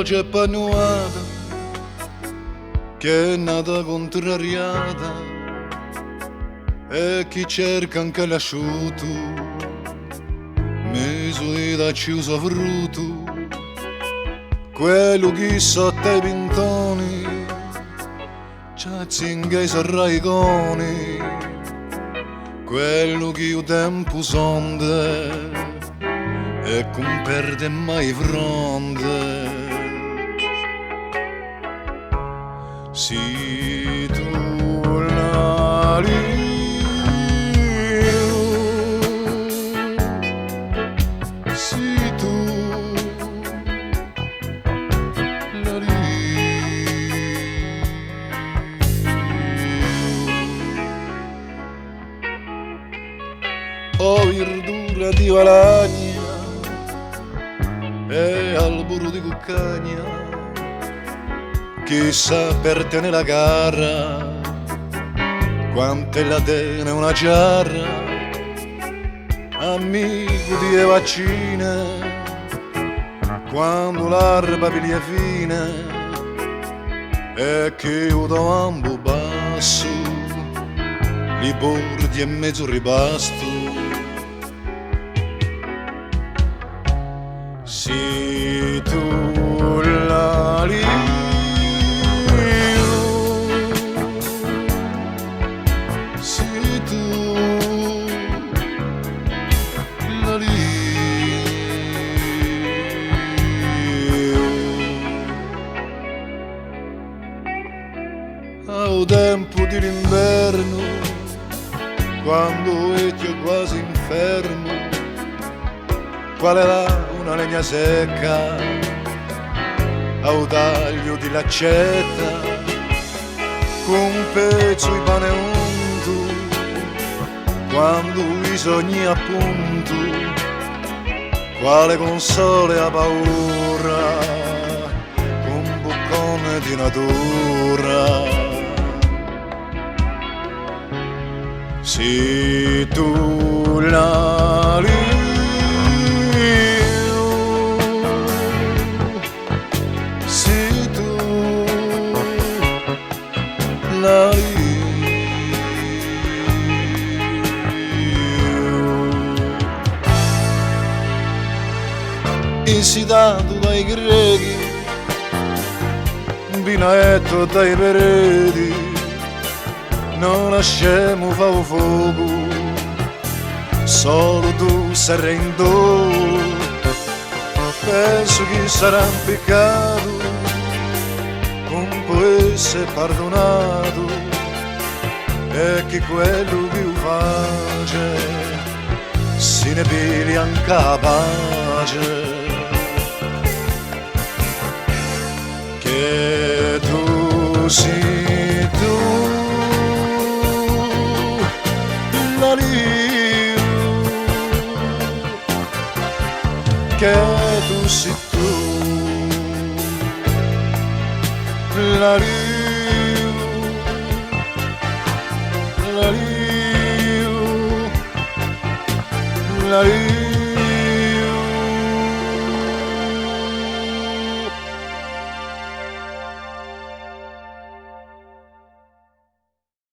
c'è pannuata che è nata contrariata e chi cerca anche l'asciutto mi da chiuso frutto quello che sotto i pintoni c'è zinghe i sarraiconi quello che il tempo sonde e non perde mai fronte. Si tu la si tu la o verdura di valagna e albero di cuccagna chissà per te nella gara quante la tene una giarra amico di vaccine quando l'erba piglia fine e che io ambo basso li bordi e mezzo ribasto. Si tu la si tu la al tempo dell'inverno quando è quasi infermo qual era una legna secca a un taglio di laccetta con un pezzo di pane unto quando i sogni appunto quale console a paura con un boccone di natura. Si tu la insitato dai greci, vinaetto dai pereti, non lasciamo fare fuoco, solo tu sarai in do, penso che sarà un peccato, non può essere perdonato, e che quello che face, se ne pigli anche la pace. Che tu sei tu la che tu sei tu la la